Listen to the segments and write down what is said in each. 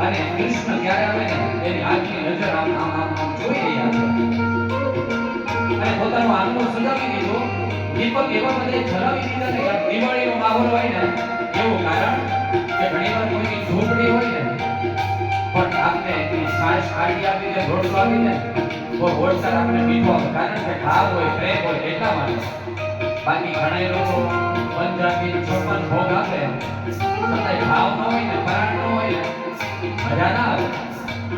અને કૃષ્ણ ક્યારે આવે ને એની આંખની નજર આમ આમ આમ જોઈ રહ્યા છે અને પોતાનો આંખો સજાવી દીધો દીપક એવા બધે જલાવી દીધા ને કે દિવાળીનો માહોલ હોય ને એવું કારણ કે ઘણીવાર કોઈની ઝૂંપડી હોય ને પણ આપને સાસ કાઢી આપી દે રોટલો આપી દે તો હોટસર આપને મીઠો આપે કારણ કે ભાવ હોય પ્રેમ હોય એટલા માટે બાકી ઘણા લોકો પંજાબી ચોપન ભોગ આપે છતાંય ભાવ ન હોય ને પરાણ ન હોય ને મજા ના આવે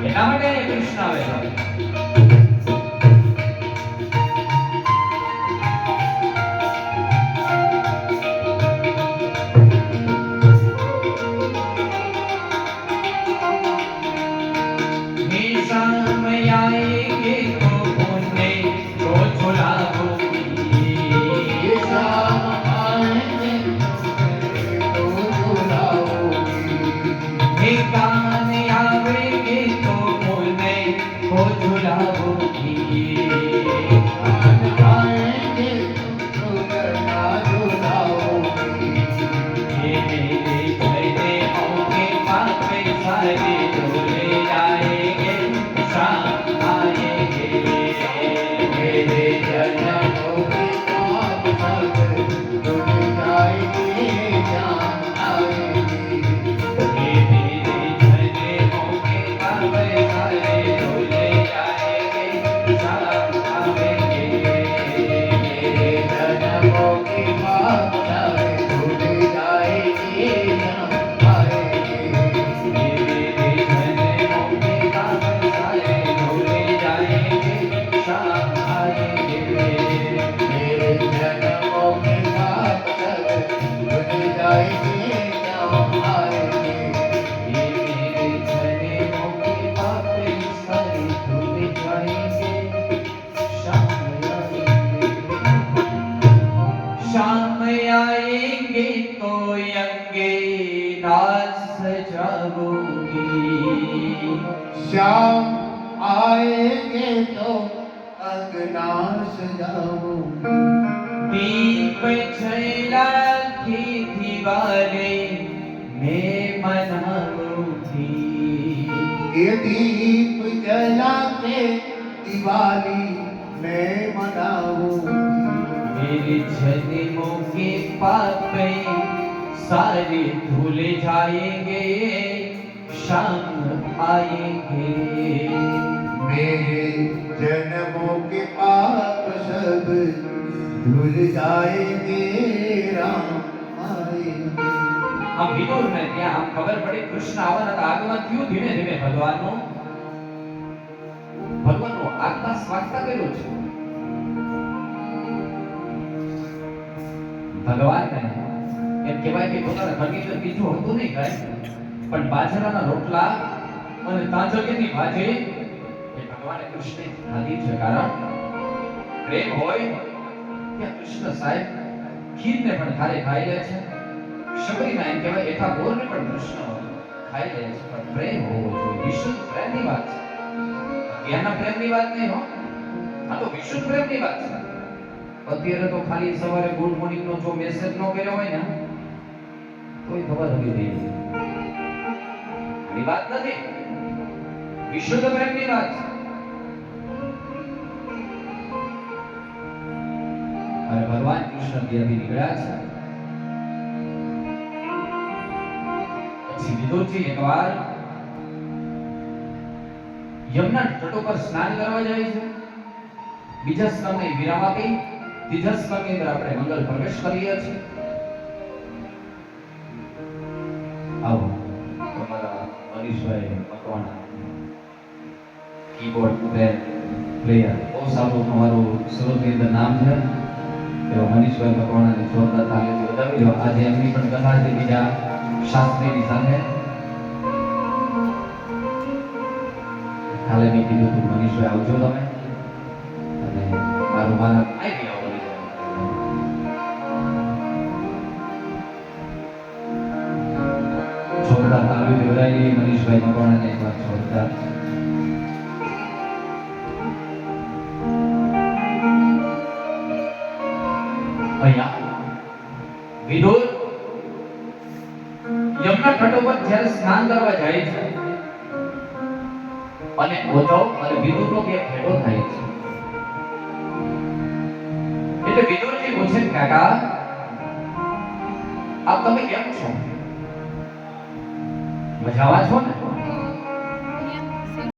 એના માટે કૃષ્ણ આવે છે श्याम आएंगे तो अंगना सजाऊंगी दीप जला के दीवारे मैं मनाऊंगी ये दीप जला के दिवाली मैं मनाऊंगी मेरे जन्मों के पाप सारे धुल जाएंगे शाम आएंगे मेरे जन्मों के पाप सब धुल जाएंगे राम आएंगे આમ વિદુર ને ત્યાં આમ ખબર પડી કૃષ્ણ આવવાના હતા આગમન થયું ધીમે ધીમે ભગવાનનું આગતા સ્વાગતા કર્યું છે ભગવાન ને એમ કહેવાય કે પોતાના ઘરની અંદર બીજું હતું નહીં કાંઈ પણ બાજરાના રોટલા અને તાંજગીની ભાજી એ ભગવાને કૃષ્ણે ખાધી છે કારણ પ્રેમ હોય ત્યાં કૃષ્ણ સાહેબ ખીરને પણ ખારે ખાઈ લે છે શબરીમાં એમ કહેવાય એઠા બોરને પણ કૃષ્ણ ખાઈ લે છે, પણ પ્રેમ હોવો જોઈએ, વિશુદ્ધ પ્રેમની વાત છે. જ્ઞાનના પ્રેમની વાત નહીં હો, આ તો વિશુદ્ધ પ્રેમની વાત છે. અત્યારે તો ખાલી સવારે ગુડ મોર્નિંગ નો જો મેસેજ નો કર્યો હોય ને તોય ખબર હતી રહી એ વાત નથી, વિશુદ્ધ પ્રેમની વાત છે. અને ભગવાન કૃષ્ણ ત્યાંથી નીકળ્યા છે. પછી વિદુરજી એકવાર યમુના તટ પર સ્નાન કરવા જાય છે. બીજા સ્કંદને વિરામ આપી ત્રીજા સ્કંદની અંદર આપણે મંગલ પ્રવેશ કરીએ છીએ. આવો તમારા મનીષભાઈ મકવાણા કીબોર્ડ પ્લેયર, બહુ સારું તમારું સુરતની અંદર નામ છે. એવા મનીષભાઈ મકવાણાને જોરદાર તાલીમથી વધાવી દો. આજે એમની પણ કથા છે બીજા શાસ્ત્રીની સાથે. કાલે મેં કીધું તું મનીષભાઈ આવજો તમે, અને મારું મારા આવી આવો જોરદાર તાલીમથી વધાવી મનીષભાઈ મકવાણાને એક વાર જોરદાર. અહીંયા વિદુર યમુના તટ ઉપર જ્યારે સ્નાન કરવા જાય છે અને ઉદ્ધવ અને વિદુરનો બે ભેટો થાય છે. એટલે વિદુરજી પૂછે, કાકા આપ તમે કેમ છો, મજામાં છો ને?